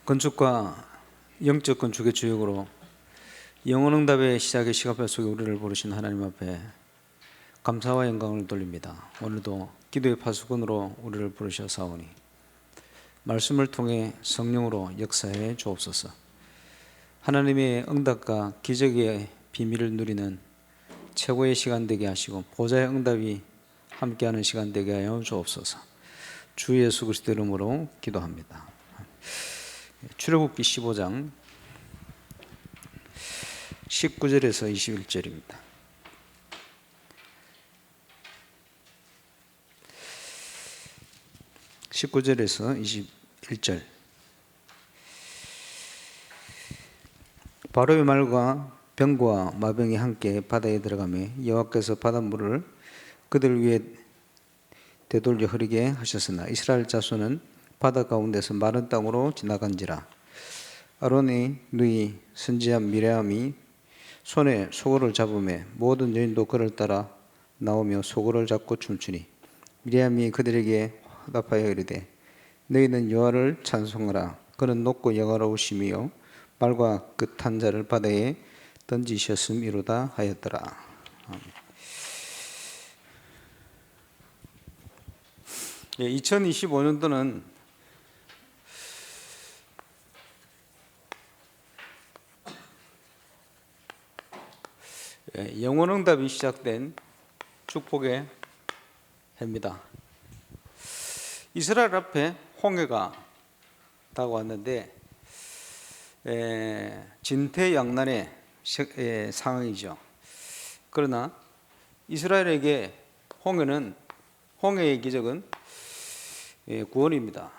건축과 영적 건축의 주역으로 영혼응답의 시작의 시간표 속에 우리를 부르신 하나님 앞에 감사와 영광을 돌립니다. 오늘도 기도의 파수꾼으로 우리를 부르셔사오니 말씀을 통해 성령으로 역사해 주옵소서. 하나님의 응답과 기적의 비밀을 누리는 최고의 시간 되게 하시고 보좌의 응답이 함께하는 시간 되게 하여 주옵소서. 주 예수 그리스도 이름으로 기도합니다. 출애굽기 15장 19절에서 21절입니다. (19절에서 21절) 바로의 말과 병과 마병이 함께 바다에 들어가며 여호와께서 바닷물을 그들 위에 되돌려 흐르게 하셨으나 이스라엘 자손은 바다 가운데서 마른 땅으로 지나간지라. 아론의 누이 선지자 미랴암이 손에 소고를 잡으며 모든 여인도 그를 따라 나오며 소고를 잡고 춤추니 미랴암이 그들에게 화답하여 이르되 너희는 여호와를 찬송하라. 그는 높고 영화로우시며 말과 끝한 자를 바다에 던지셨음이로다 하였더라. 2025년도는 영혼응답이 시작된 축복의 해입니다. 이스라엘 앞에 홍해가 다가왔는데 진퇴양난의 상황이죠. 그러나 이스라엘에게 홍해의 기적은 구원입니다.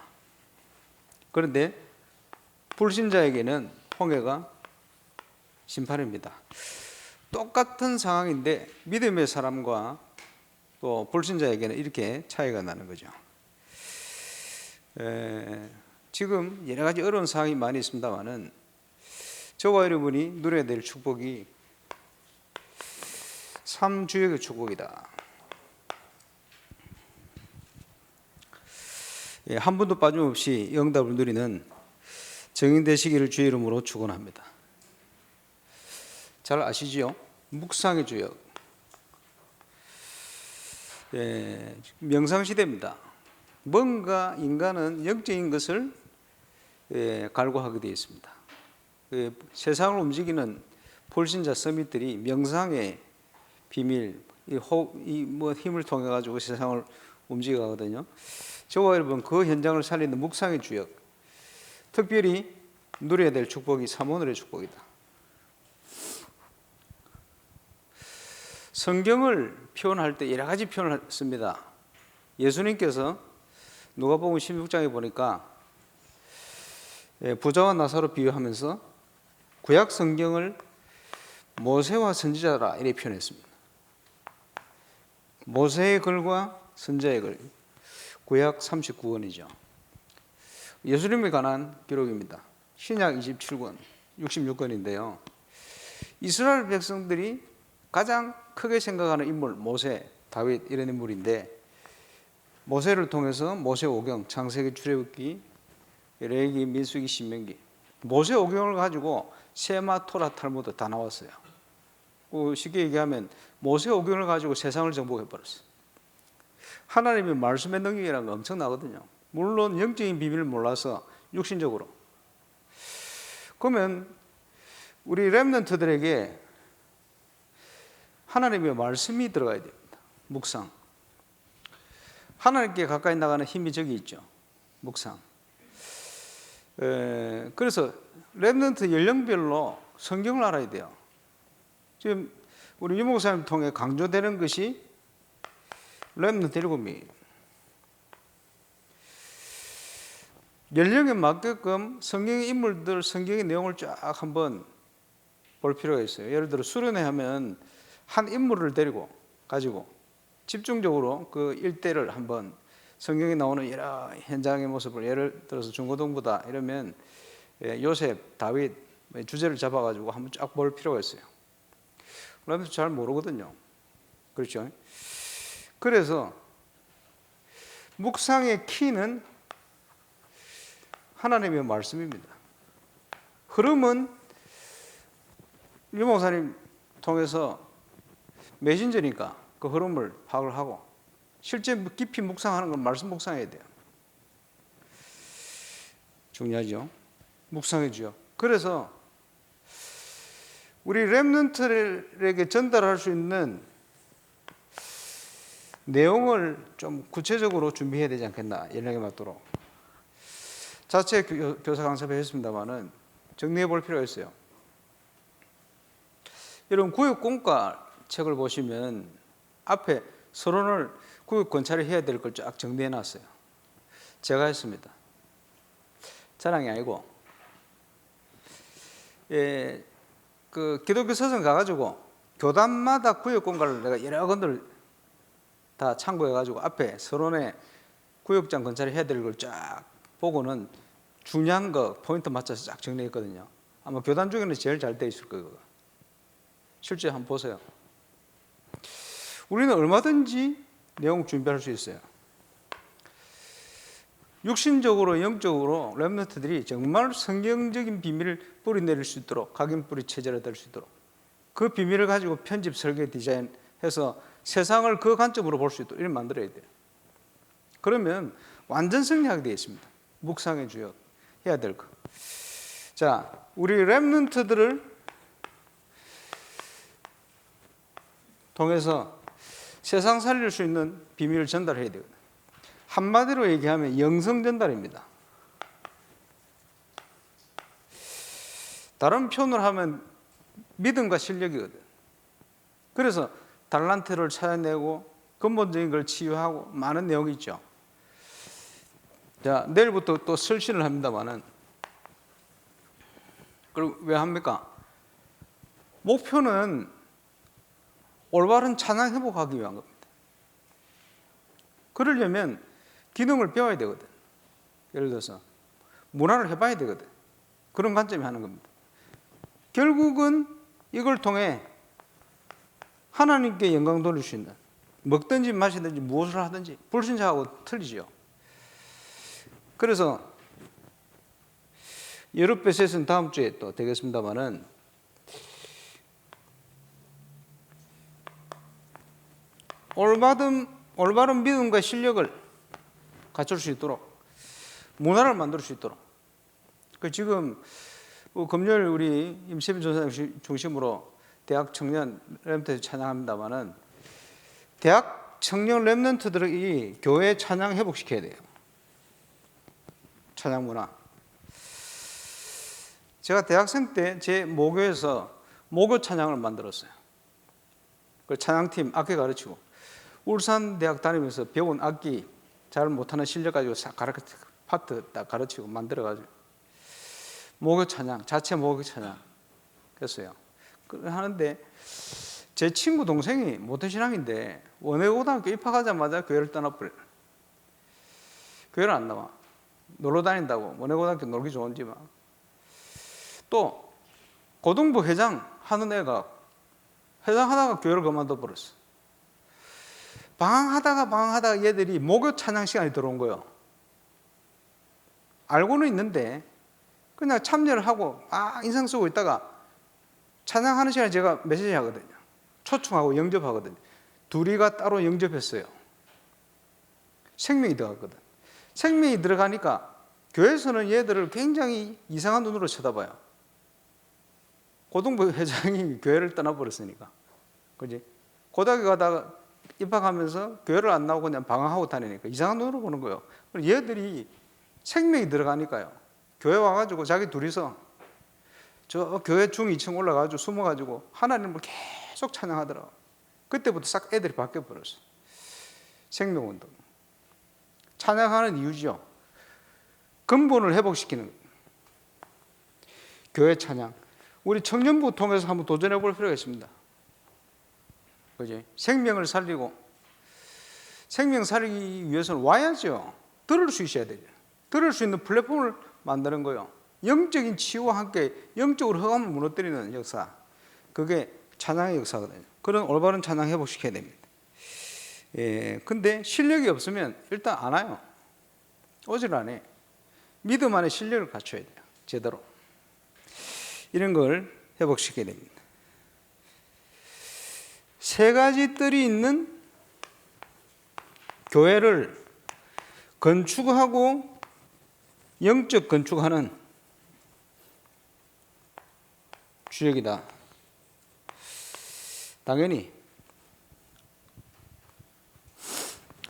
그런데 불신자에게는 홍해가 심판입니다. 똑같은 상황인데 믿음의 사람과 또 불신자에게는 이렇게 차이가 나는 거죠. 지금 여러 가지 어려운 상황이 많이 있습니다만은 저와 여러분이 누려야 될 축복이 삼주역의 축복이다. 한 분도 빠짐없이 응답을 누리는 증인 되시기를 주의 이름으로 축원합니다. 잘 아시지요? 묵상의 주역. 명상시대입니다. 뭔가 인간은 영적인 것을 갈구하게 되어 있습니다. 세상을 움직이는 불신자 서밋들이 명상의 비밀, 힘을 통해 가지고 세상을 움직이거든요. 저와 여러분 그 현장을 살리는 묵상의 주역, 특별히 누려야 될 축복이 삼오늘의 축복이다. 성경을 표현할 때 여러 가지 표현을 씁니다. 예수님께서 누가복음 16장에 보니까 부자와 나사로 비유하면서 구약 성경을 모세와 선지자라 이렇게 표현했습니다. 모세의 글과 선지자의 글, 구약 39권이죠. 예수님에 관한 기록입니다. 신약 27권, 66권인데요. 이스라엘 백성들이 가장 크게 생각하는 인물, 모세, 다윗 이런 인물인데 모세를 통해서 모세 오경, 창세기, 출애굽기, 레위기, 민수기, 신명기, 모세 오경을 가지고 세마, 토라, 탈무드 다 나왔어요. 쉽게 얘기하면 모세 오경을 가지고 세상을 정복해 버렸어요. 하나님의 말씀의 능력이라는 거 엄청나거든요. 물론 영적인 비밀을 몰라서 육신적으로. 그러면 우리 렘넌트들에게 하나님의 말씀이 들어가야 됩니다. 묵상. 하나님께 가까이 나가는 힘이 저기 있죠. 묵상. 그래서 렘넌트 연령별로 성경을 알아야 돼요. 지금 우리 유목사님 통해 강조되는 것이 렘넌트 7명이에요. 연령에 맞게끔 성경의 인물들, 성경의 내용을 쫙 한번 볼 필요가 있어요. 예를 들어 수련회 하면 한 인물을 데리고 가지고 집중적으로 그 일대를 한번 성경에 나오는 여러 현장의 모습을 예를 들어서 중고등부다 이러면 요셉, 다윗 주제를 잡아가지고 한번 쫙 볼 필요가 있어요. 그러면서 잘 모르거든요. 그렇죠? 그래서 묵상의 키는 하나님의 말씀입니다. 흐름은 유 목사님 통해서 메신저니까 그 흐름을 파악을 하고 실제 깊이 묵상하는 건 말씀 묵상해야 돼요. 중요하죠. 묵상해줘요. 그래서 우리 렘넌트들에게 전달할 수 있는 내용을 좀 구체적으로 준비해야 되지 않겠나, 연락에 맞도록. 자체 교사 강습을 했습니다만은 정리해 볼 필요가 있어요. 여러분, 구역공과 책을 보시면 앞에 서론을 구역 권찰을 해야 될 걸 쫙 정리해 놨어요. 제가 했습니다. 자랑이 아니고, 그 기독교 서점 가가지고 교단마다 구역공과를 내가 여러 건들 다 참고해가지고 앞에 서론에 구역장 권찰을 해야 될 걸 쫙 보고는 중요한 거 포인트 맞춰서 쫙 정리했거든요. 아마 교단 중에는 제일 잘 돼 있을 거예요. 실제 한번 보세요. 우리는 얼마든지 내용 준비할 수 있어요. 육신적으로 영적으로 렘넌트들이 정말 성경적인 비밀을 뿌리내릴 수 있도록, 각인 뿌리 체제를 될 수 있도록 그 비밀을 가지고 편집, 설계, 디자인해서 세상을 그 관점으로 볼 수 있도록 이렇게 만들어야 돼요. 그러면 완전 승리하게 되어 있습니다. 묵상의 주역 해야 될 거. 자, 우리 렘넌트들을 통해서 세상 살릴 수 있는 비밀을 전달해야 되거든요. 한마디로 얘기하면 영성 전달입니다. 다른 표현으로 하면 믿음과 실력이거든. 그래서 달란트를 찾아내고 근본적인 걸 치유하고 많은 내용이 있죠. 자, 내일부터 또 설신을 합니다만은, 그럼 왜 합니까? 목표는 올바른 찬양 회복하기 위한 겁니다. 그러려면 기능을 배워야 되거든. 예를 들어서 문화를 해봐야 되거든. 그런 관점이 하는 겁니다. 결국은 이걸 통해 하나님께 영광 돌릴 수 있는, 먹든지 마시든지 무엇을 하든지 불신자하고 틀리죠. 그래서 여룻배셋은 다음 주에 또 되겠습니다만은, 올바른 믿음과 실력을 갖출 수 있도록 문화를 만들 수 있도록. 그 지금 금요일 우리 임세빈 전사님 중심으로 대학 청년 렘넌트 찬양합니다만은, 대학 청년 렘넌트들이 교회 찬양 회복시켜야 돼요. 찬양 문화. 제가 대학생 때 제 모교에서 모교 찬양을 만들었어요. 그 찬양팀 악기 가르치고, 울산 대학 다니면서 배운 악기 잘 못하는 실력 가지고 파트 딱 가르치고 만들어가지고 모교 찬양, 자체 모교 찬양 했어요. 하는데 제 친구 동생이 모태 신앙인데 원해고등학교 입학하자마자 교회를 떠나버려요. 교회를 안 나와. 놀러 다닌다고. 원해고등학교 놀기 좋은지 막. 또 고등부 회장 하는 애가 회장하다가 교회를 그만둬 버렸어. 방황하다가 얘들이 목요 찬양 시간이 들어온 거예요. 알고는 있는데 그냥 참여를 하고 인상 쓰고 있다가 찬양하는 시간에 제가 메시지 하거든요. 초청하고 영접하거든요. 둘이가 따로 영접했어요. 생명이 들어갔거든. 생명이 들어가니까 교회에서는 얘들을 굉장히 이상한 눈으로 쳐다봐요. 고등부 회장이 교회를 떠나버렸으니까. 그지? 고등학교 가다가 입학하면서 교회를 안 나오고 그냥 방황하고 다니니까 이상한 눈으로 보는 거예요. 얘들이 생명이 들어가니까요. 교회 와가지고 자기 둘이서 저 교회 중 2층 올라가가지고 숨어가지고 하나님을 계속 찬양하더라고. 그때부터 싹 애들이 바뀌어버렸어. 생명운동. 찬양하는 이유죠. 근본을 회복시키는 거예요. 교회 찬양. 우리 청년부 통해서 한번 도전해 볼 필요가 있습니다. 그지? 생명을 살리고, 생명 살리기 위해서는 와야죠. 들을 수 있어야 되죠. 들을 수 있는 플랫폼을 만드는 거예요. 영적인 치유와 함께 영적으로 흑암을 무너뜨리는 역사. 그게 찬양의 역사거든요. 그런 올바른 찬양 회복시켜야 됩니다. 근데 실력이 없으면 일단 안 와요. 오질 않아요. 믿음 안에 실력을 갖춰야 돼요. 제대로. 이런 걸 회복시켜야 됩니다. 세 가지 뜰이 있는 교회를 건축하고 영적 건축하는 주역이다. 당연히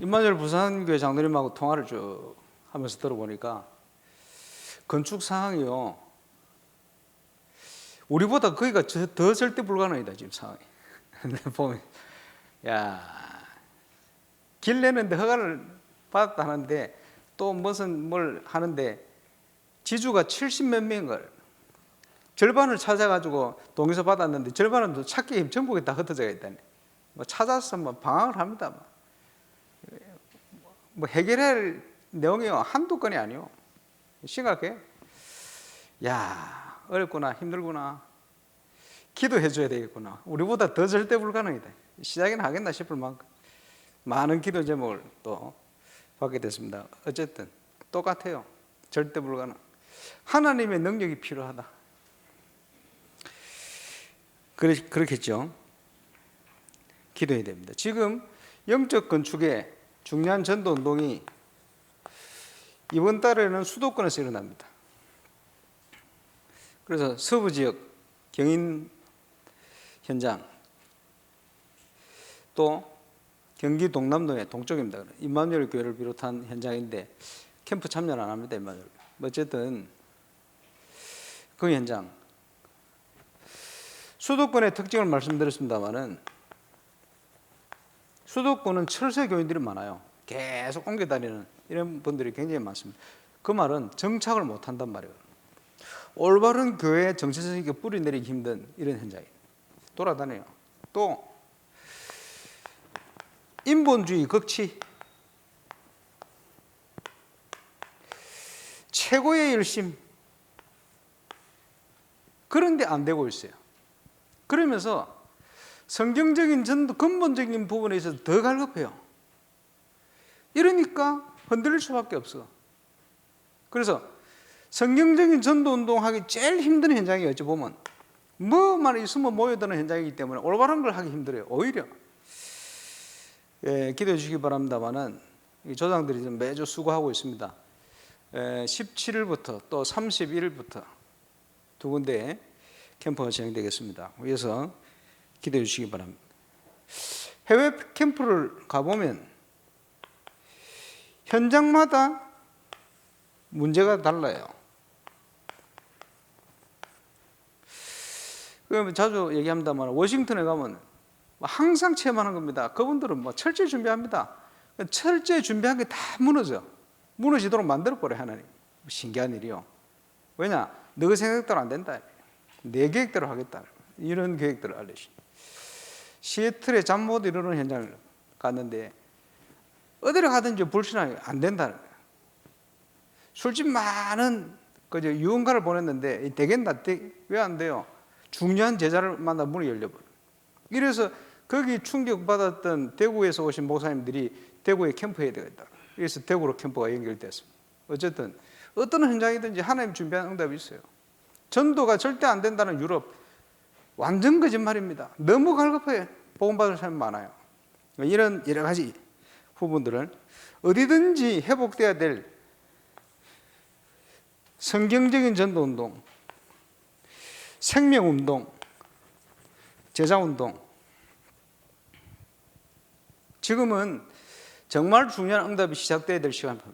임마누엘 부산교회 장로님하고 통화를 쭉 하면서 들어보니까 건축 상황이요, 우리보다 거기가 더 절대 불가능이다 지금 상황이. 보면 길 내는데 허가를 받았다 하는데 또 무슨 뭘 하는데 지주가 70몇 명인 걸 절반을 찾아가지고 동의서 받았는데 절반은 또 찾기 전국에 다 흩어져 있다네. 뭐 찾아서 뭐 방황을 합니다. 뭐 해결할 내용이 한두 건이 아니요. 심각해. 어렵구나, 힘들구나. 기도해 줘야 되겠구나. 우리보다 더 절대 불가능이다. 시작이나 하겠나 싶을 만큼 많은 기도 제목을 또 받게 됐습니다. 어쨌든 똑같아요. 절대 불가능. 하나님의 능력이 필요하다. 그렇겠죠. 기도해야 됩니다. 지금 영적 건축의 중요한 전도 운동이 이번 달에는 수도권에서 일어납니다. 그래서 서부 지역 경인 현장, 또 경기 동남도의 동쪽입니다. 임마누엘 교회를 비롯한 현장인데 캠프 참여는 안 합니다. 임마누엘. 어쨌든 그 현장, 수도권의 특징을 말씀드렸습니다만은 수도권은 철새 교인들이 많아요. 계속 옮겨 다니는 이런 분들이 굉장히 많습니다. 그 말은 정착을 못 한단 말이에요. 올바른 교회에 정체성 있게 뿌리 내리기 힘든 이런 현장이에요. 돌아다녀요. 또 인본주의 극치, 최고의 열심, 그런데 안 되고 있어요. 그러면서 성경적인 전도 근본적인 부분에 있어서 더 갈급해요. 이러니까 흔들릴 수밖에 없어. 그래서 성경적인 전도 운동하기 제일 힘든 현장이 어찌 보면 뭐만 있으면 모여드는 현장이기 때문에 올바른 걸 하기 힘들어요. 오히려 기도해 주시기 바랍니다만은 조장들이 매주 수고하고 있습니다. 17일부터 또 31일부터 두 군데 캠프가 진행되겠습니다. 그래서 기도해 주시기 바랍니다. 해외 캠프를 가보면 현장마다 문제가 달라요. 자주 얘기합니다만 워싱턴에 가면 항상 체험하는 겁니다. 그분들은 철저히 준비합니다. 철저히 준비한 게 다 무너지도록 만들어버려요. 하나님. 신기한 일이요. 왜냐? 너 생각대로 안 된다. 내 계획대로 하겠다. 이런 계획들을 알려주시. 시애틀에 잠 못 이루는 현장을 갔는데 어디를 가든지 불신하게 안 된다. 술집 많은 유흥가를 보냈는데 되겠나? 왜 안 돼요? 중요한 제자를 만나 문이 열려버려. 이래서 거기 충격받았던 대구에서 오신 목사님들이 대구에 캠프해야 되겠다. 그래서 대구로 캠프가 연결됐습니다. 어쨌든 어떤 현장이든지 하나님 준비한 응답이 있어요. 전도가 절대 안 된다는 유럽 완전 거짓말입니다. 너무 갈급해. 복음받을 사람이 많아요. 이런 여러 가지 부분들은 어디든지 회복돼야 될 성경적인 전도운동, 생명운동, 제자운동, 지금은 정말 중요한 응답이 시작돼야 될 시간입니다.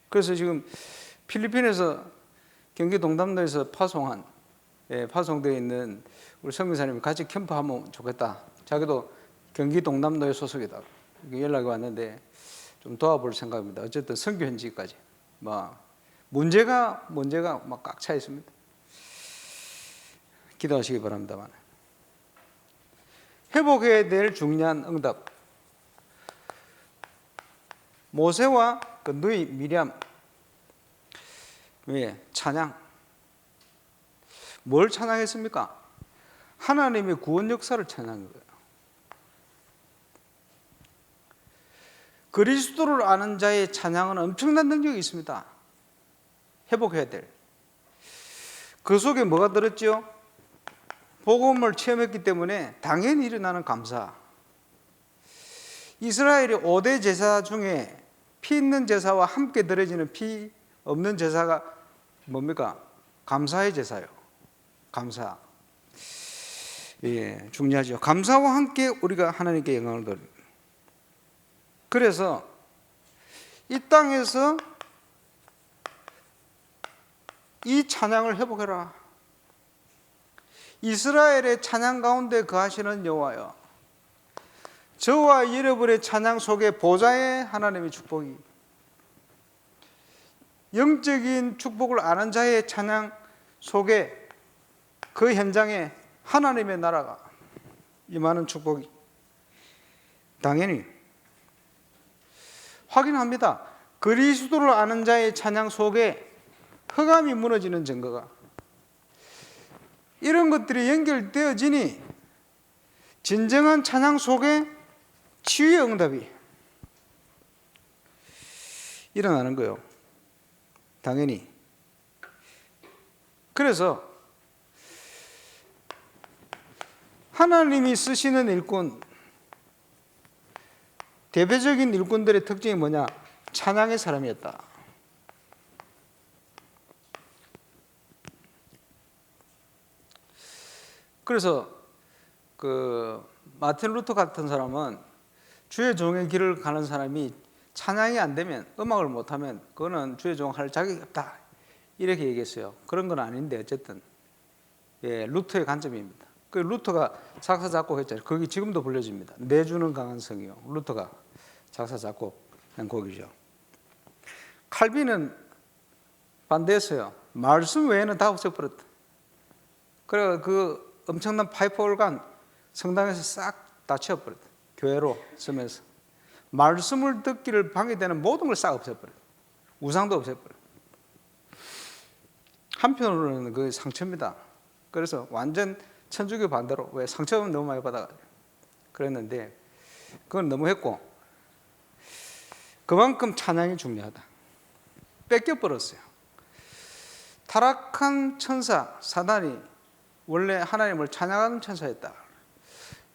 그래서 지금 필리핀에서 경기 동남도에서 파송되어 있는 우리 선교사님이 같이 캠프하면 좋겠다. 자기도 경기 동남도에 소속이다. 연락이 왔는데 좀 도와볼 생각입니다. 어쨌든 선교 현지까지 문제가 꽉 차 있습니다. 기도하시기 바랍니다만 회복해야 될 중요한 응답, 모세와 그 누이 미리암 찬양, 뭘 찬양했습니까? 하나님의 구원 역사를 찬양한 거예요. 그리스도를 아는 자의 찬양은 엄청난 능력이 있습니다. 회복해야 될 그 속에 뭐가 들었죠? 복음을 체험했기 때문에 당연히 일어나는 감사. 이스라엘의 5대 제사 중에 피 있는 제사와 함께 드려지는 피 없는 제사가 뭡니까? 감사의 제사요. 감사. 예, 중요하죠. 감사와 함께 우리가 하나님께 영광을 돌립니다. 그래서 이 땅에서 이 찬양을 회복해라. 이스라엘의 찬양 가운데 거하시는 여호와여, 저와 여러분의 찬양 속에 보좌의 하나님의 축복이, 영적인 축복을 아는 자의 찬양 속에 그 현장에 하나님의 나라가 임하는 축복이 당연히 확인합니다. 그리스도를 아는 자의 찬양 속에 흑암이 무너지는 증거가, 이런 것들이 연결되어지니 진정한 찬양 속에 치유의 응답이 일어나는 거예요. 당연히. 그래서 하나님이 쓰시는 일꾼, 대표적인 일꾼들의 특징이 뭐냐? 찬양의 사람이었다. 그래서 그 마틴 루터 같은 사람은 주의 종의 길을 가는 사람이 찬양이 안 되면, 음악을 못하면 그거는 주의 종 할 자격이 없다, 이렇게 얘기했어요. 그런 건 아닌데 어쨌든 예, 루터의 관점입니다. 그 루터가 작사 작곡했잖아요. 거기 지금도 불려집니다. 내주는 강한 성이요. 루터가 작사 작곡한 곡이죠. 칼빈은 반대했어요. 말씀 외에는 다 없애버렸다. 그래 그 엄청난 파이프 올간 성당에서 싹 다 치워버렸다. 교회로 쓰면서 말씀을 듣기를 방해되는 모든 걸 싹 없애버렸다. 우상도 없애버렸다. 한편으로는 그 상처입니다. 그래서 완전 천주교 반대로, 왜 상처는 너무 많이 받아가지고 그랬는데 그건 너무 했고, 그만큼 찬양이 중요하다. 뺏겨버렸어요. 타락한 천사 사단이 원래 하나님을 찬양하는 천사였다.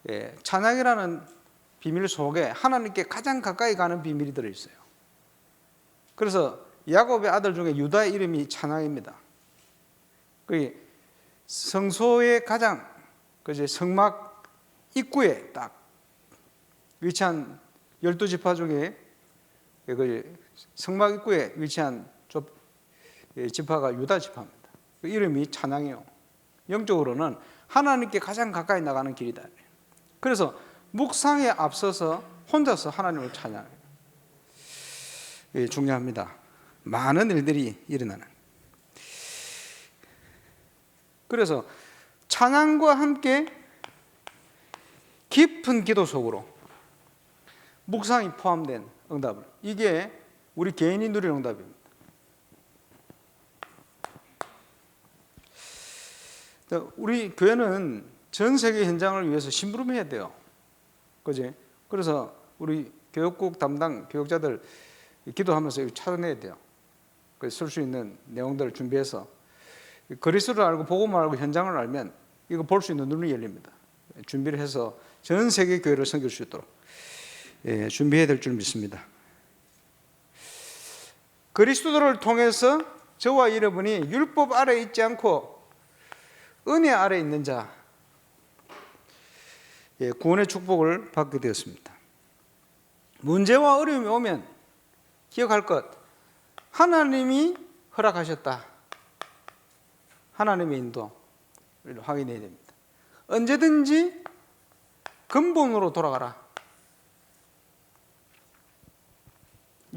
예, 찬양이라는 비밀 속에 하나님께 가장 가까이 가는 비밀이 들어있어요. 그래서 야곱의 아들 중에 유다의 이름이 찬양입니다. 그 성소의 가장 성막 입구에 딱 위치한 12지파 중에 성막 입구에 위치한 지파가 유다 지파입니다. 그 이름이 찬양이요. 영적으로는 하나님께 가장 가까이 나가는 길이다. 그래서 묵상에 앞서서 혼자서 하나님을 찬양해요. 중요합니다. 많은 일들이 일어나는. 그래서 찬양과 함께 깊은 기도 속으로 묵상이 포함된 응답을, 이게 우리 개인이 누릴 응답입니다. 우리 교회는 전 세계 현장을 위해서 심부름해야 돼요. 그지? 그래서 우리 교육국 담당 교육자들 기도하면서 찾아내야 돼요. 쓸 수 있는 내용들을 준비해서 그리스도를 알고 복음을 알고 현장을 알면 이거 볼 수 있는 눈이 열립니다. 준비를 해서 전 세계 교회를 섬길 수 있도록 준비해야 될 줄 믿습니다. 그리스도를 통해서 저와 여러분이 율법 아래에 있지 않고 은혜 아래에 있는 자, 구원의 축복을 받게 되었습니다. 문제와 어려움이 오면 기억할 것, 하나님이 허락하셨다. 하나님의 인도를 확인해야 됩니다. 언제든지 근본으로 돌아가라.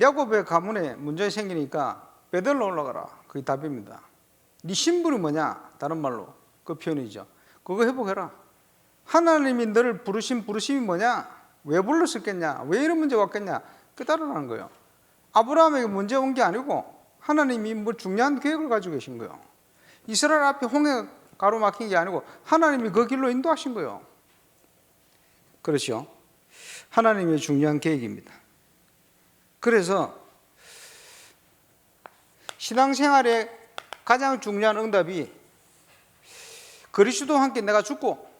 야곱의 가문에 문제가 생기니까 베들로 올라가라. 그게 답입니다. 네 신분이 뭐냐? 다른 말로 그 표현이죠. 그거 회복해라. 하나님이 너를 부르신 부르심이 뭐냐? 왜 불렀었겠냐? 왜 이런 문제가 왔겠냐? 깨달으라는 거예요. 아브라함에게 문제 온 게 아니고 하나님이 뭐 중요한 계획을 가지고 계신 거예요. 이스라엘 앞에 홍해가 가로막힌 게 아니고 하나님이 그 길로 인도하신 거예요. 그렇죠? 하나님의 중요한 계획입니다. 그래서 신앙생활의 가장 중요한 응답이 그리스도와 함께 내가 죽고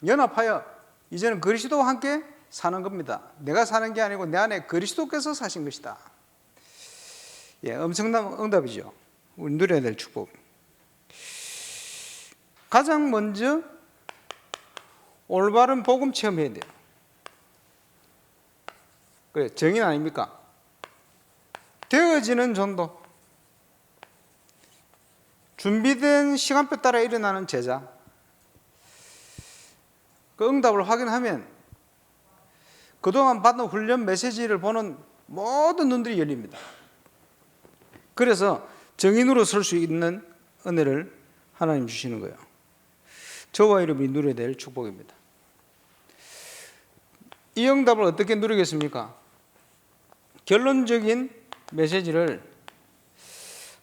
연합하여 이제는 그리스도와 함께 사는 겁니다. 내가 사는 게 아니고 내 안에 그리스도께서 사신 것이다. 예, 엄청난 응답이죠. 우리 누려야 될 축복. 가장 먼저 올바른 복음 체험해야 돼요. 그래, 정인 아닙니까? 되어지는 전도. 준비된 시간표 따라 일어나는 제자. 그 응답을 확인하면 그동안 받은 훈련 메시지를 보는 모든 눈들이 열립니다. 그래서 정인으로 설 수 있는 은혜를 하나님 주시는 거예요. 저와 여러분이 누려야 될 축복입니다. 이 응답을 어떻게 누리겠습니까? 결론적인 메시지를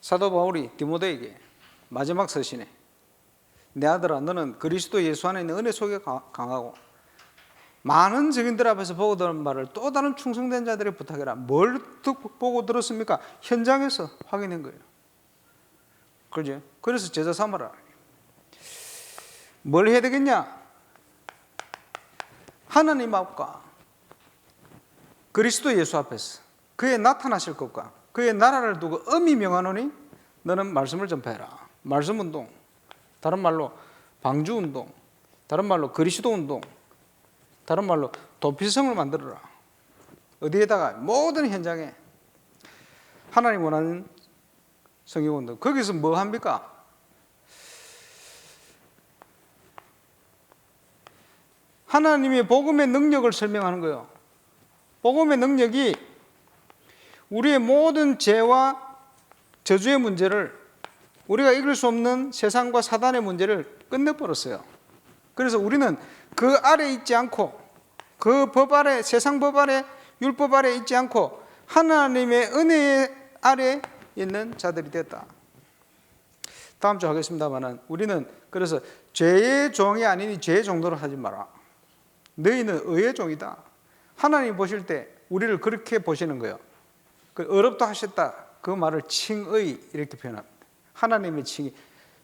사도 바울이 디모데에게 마지막 서신에 내 아들아 너는 그리스도 예수 안에 있는 은혜 속에 강하고 많은 증인들 앞에서 보고 들은 말을 또 다른 충성된 자들에게 부탁해라. 뭘 보고 들었습니까? 현장에서 확인한 거예요. 그죠? 그래서 제자 삼아라. 뭘 해야 되겠냐? 하나님 앞과 그리스도 예수 앞에서 그의 나타나실 것과 그의 나라를 두고 엄히 명하노니 너는 말씀을 전파해라. 말씀 운동, 다른 말로 방주 운동, 다른 말로 그리스도 운동, 다른 말로 도피성을 만들어라. 어디에다가? 모든 현장에 하나님 원하는 성경 운동. 거기서 뭐 합니까? 하나님의 복음의 능력을 설명하는 거예요. 복음의 능력이 우리의 모든 죄와 저주의 문제를, 우리가 이길 수 없는 세상과 사단의 문제를 끝내버렸어요. 그래서 우리는 그 아래 있지 않고, 그 법 아래, 세상 법 아래, 율법 아래 있지 않고 하나님의 은혜 아래 있는 자들이 됐다. 다음 주 하겠습니다만 우리는 그래서 죄의 종이 아니니 죄의 종도로 하지 마라. 너희는 의의 종이다. 하나님 보실 때 우리를 그렇게 보시는 거예요. 어렵다 하셨다. 그 말을 칭의 이렇게 표현합니다. 하나님의 칭의.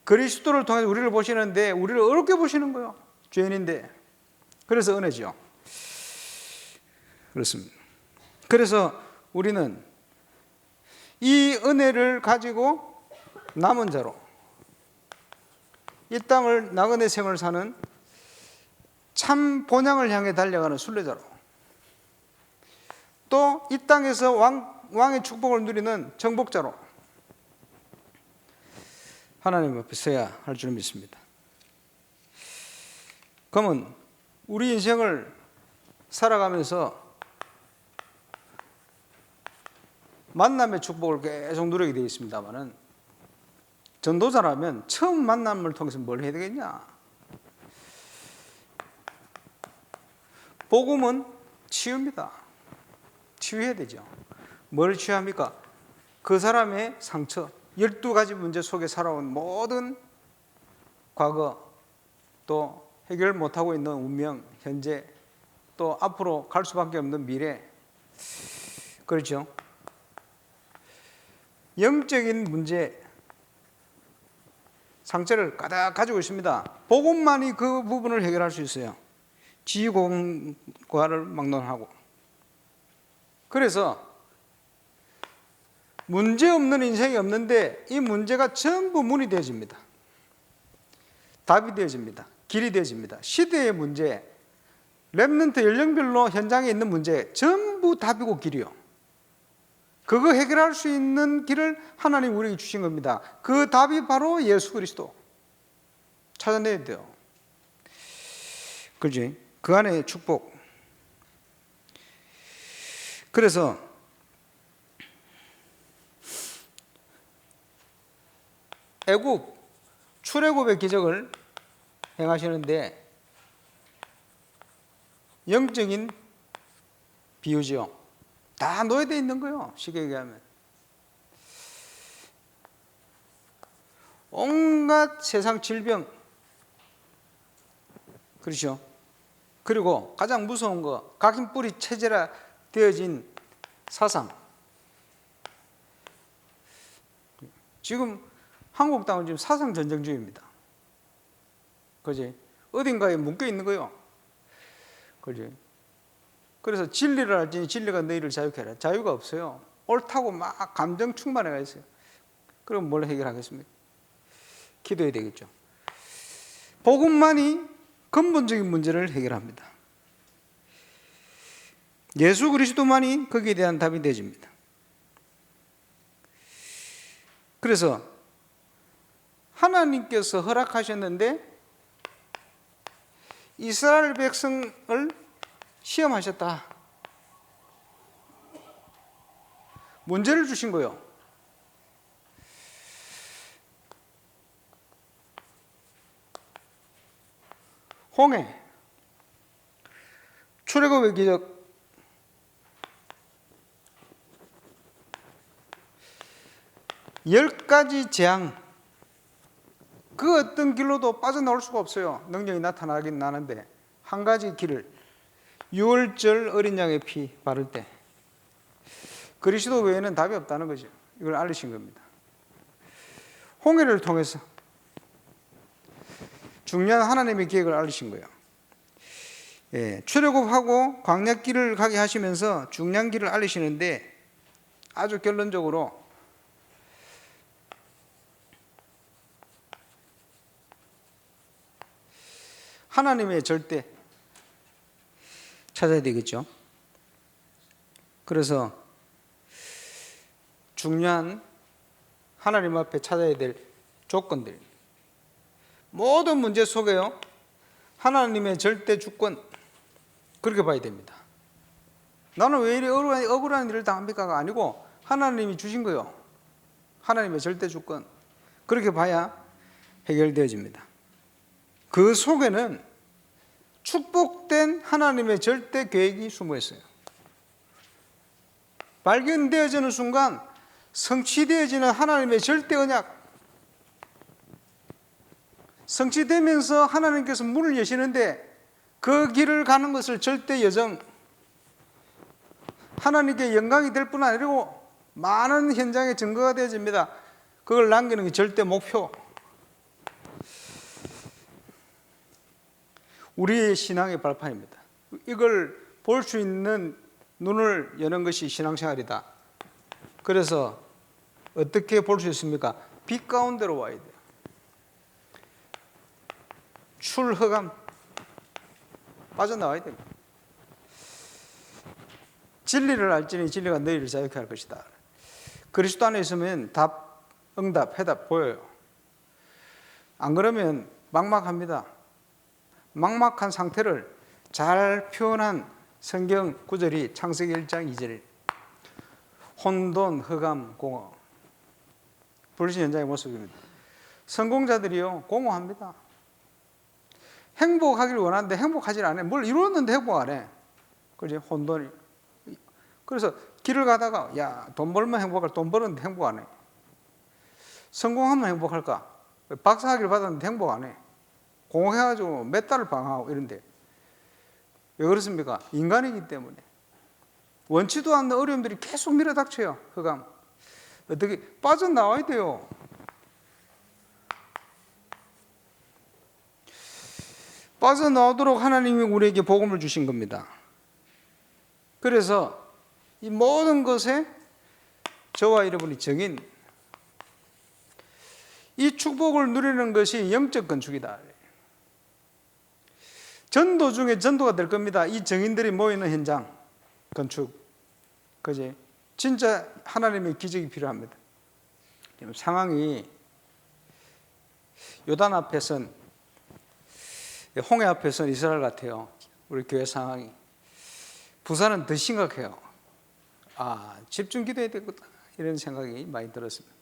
그리스도를 통해서 우리를 보시는데 우리를 어렵게 보시는 거예요. 죄인인데. 그래서 은혜죠. 그렇습니다. 그래서 우리는 이 은혜를 가지고 남은 자로 이 땅을 나그네 생을 사는 참 본향을 향해 달려가는 순례자로 또 이 땅에서 왕의 축복을 누리는 정복자로 하나님 앞에 서야 할 줄 믿습니다. 그러면 우리 인생을 살아가면서 만남의 축복을 계속 누리게 되어 있습니다만 전도자라면 처음 만남을 통해서 뭘 해야 되겠냐? 복음은 치유입니다. 치유해야 되죠. 뭘 치유합니까? 그 사람의 상처, 12가지 문제 속에 살아온 모든 과거, 또 해결 못하고 있는 운명, 현재, 또 앞으로 갈 수밖에 없는 미래. 그렇죠? 영적인 문제, 상처를 가득 가지고 있습니다. 복음만이 그 부분을 해결할 수 있어요. 지휘공과를 막론하고. 그래서 문제 없는 인생이 없는데 이 문제가 전부 문이 되어집니다. 답이 되어집니다. 길이 되어집니다. 시대의 문제, 렘넌트 연령별로 현장에 있는 문제 전부 답이고 길이요. 그거 해결할 수 있는 길을 하나님 우리에게 주신 겁니다. 그 답이 바로 예수 그리스도. 찾아내야 돼요. 그렇지? 그 안에 축복. 그래서 애굽 출애굽의 기적을 행하시는데 영적인 비유죠. 다 노예되어 있는 거예요. 쉽게 얘기하면. 온갖 세상 질병. 그렇죠. 그리고 가장 무서운 거, 각인 뿌리 체제라 되어진 사상. 지금 한국 땅은 지금 사상 전쟁 중입니다. 그지? 어딘가에 묶여 있는 거요. 그지? 그래서 진리를 알지니 진리가 너희를 자유케 하라. 자유가 없어요. 옳다고 막 감정 충만해가 있어요. 그럼 뭘 해결하겠습니까? 기도해야 되겠죠. 복음만이 근본적인 문제를 해결합니다. 예수 그리스도만이 거기에 대한 답이 되어집니다. 그래서 하나님께서 허락하셨는데 이스라엘 백성을 시험하셨다. 문제를 주신 거예요. 홍해, 출애굽의 기적, 열 가지 재앙, 그 어떤 길로도 빠져나올 수가 없어요. 능력이 나타나긴 나는데 한 가지 길을, 유월절 어린 양의 피 바를 때 그리스도 외에는 답이 없다는 거죠. 이걸 알리신 겁니다. 홍해를 통해서 중요한 하나님의 계획을 알리신 거예요. 예, 출애굽하고 광야길을 가게 하시면서 중요한 길을 알리시는데 아주 결론적으로 하나님의 절대 찾아야 되겠죠. 그래서 중요한 하나님 앞에 찾아야 될 조건들, 모든 문제 속에요 하나님의 절대 주권, 그렇게 봐야 됩니다. 나는 왜 이리 억울한 일을 당합니까가 아니고 하나님이 주신 거요. 하나님의 절대 주권, 그렇게 봐야 해결되어집니다. 그 속에는 축복된 하나님의 절대 계획이 숨어 있어요. 발견되어지는 순간 성취되어지는 하나님의 절대 언약, 성취되면서 하나님께서 문을 여시는데 그 길을 가는 것을 절대 여정, 하나님께 영광이 될 뿐 아니고 많은 현장의 증거가 되어집니다. 그걸 남기는 게 절대 목표. 우리의 신앙의 발판입니다. 이걸 볼 수 있는 눈을 여는 것이 신앙생활이다. 그래서 어떻게 볼 수 있습니까? 빛 가운데로 와야 돼요. 출허감, 빠져나와야 됩니다. 진리를 알지니 진리가 너희를 자유케 할 것이다. 그리스도 안에 있으면 답, 응답, 해답 보여요. 안 그러면 막막합니다. 막막한 상태를 잘 표현한 성경 구절이 창세기 1장 2절, 혼돈, 흑암, 공허, 불신 현장의 모습입니다. 성공자들이요 공허합니다. 행복하기를 원하는데 행복하지 않아요. 뭘 이루었는데 행복 안 해. 그지? 혼돈이. 그래서 길을 가다가 야, 돈 벌면 행복할, 돈 벌었는데 행복 안 해. 성공하면 행복할까? 박사학위를 받았는데 행복 안 해. 공허해가지고 몇 달을 방황하고 이런데 왜 그렇습니까? 인간이기 때문에 원치도 않는 어려움들이 계속 밀어닥쳐요. 흑암. 어떻게 빠져나와야 돼요. 빠져나오도록 하나님이 우리에게 복음을 주신 겁니다. 그래서 이 모든 것에 저와 여러분이 정인, 이 축복을 누리는 것이 영적 건축이다. 전도 중에 전도가 될 겁니다. 이 정인들이 모이는 현장 건축, 그지? 진짜 하나님의 기적이 필요합니다. 지금 상황이 요단 앞에선, 홍해 앞에선 이스라엘 같아요. 우리 교회 상황이. 부산은 더 심각해요. 아, 집중 기도해야 되겠다 이런 생각이 많이 들었습니다.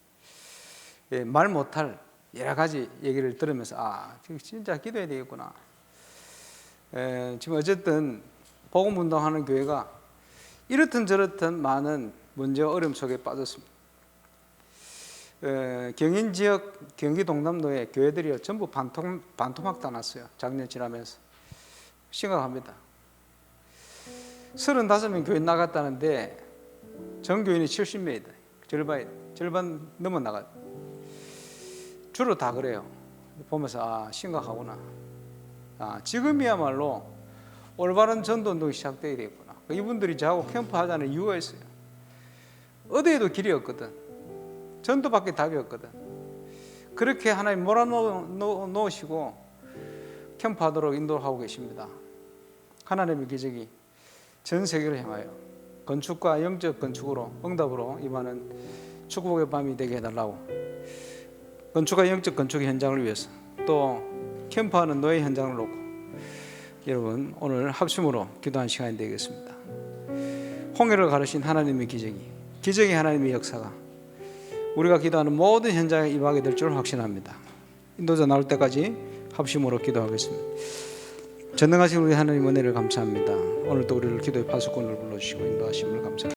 예, 말 못할 여러 가지 얘기를 들으면서 아, 진짜 기도해야 되겠구나. 지금 어쨌든 복음 운동하는 교회가 이렇든 저렇든 많은 문제와 어려움 속에 빠졌습니다. 경인 지역 경기 동남로에 교회들이 전부 반토막 다 났어요. 작년 지나면서. 심각합니다. 35명 교회 나갔다는데 전교인이 70명이다. 절반 넘어 나가. 주로 다 그래요. 보면서 아, 심각하구나. 지금이야말로 올바른 전도운동이 시작되어야 되겠구나. 이분들이 저하고 캠프하자는 이유가 있어요. 어디에도 길이 없거든. 전도밖에 답이 없거든. 그렇게 하나님 몰아놓으시고 캠프하도록 인도하고 계십니다. 하나님의 기적이 전 세계를 향하여 건축과 영적 건축으로 응답으로 임하는 축복의 밤이 되게 해달라고, 건축과 영적 건축의 현장을 위해서 또 캠프하는 노예 현장을 놓고 여러분 오늘 합심으로 기도한 시간이 되겠습니다. 홍해를 가르신 하나님의 기적의 하나님의 역사가 우리가 기도하는 모든 현장에 임하게 될 줄 확신합니다. 인도자 나올 때까지 합심으로 기도하겠습니다. 전능하신 우리 하나님 은혜를 감사합니다. 오늘도 우리를 기도의 파수꾼을 불러주시고 인도하심을 감사합니다.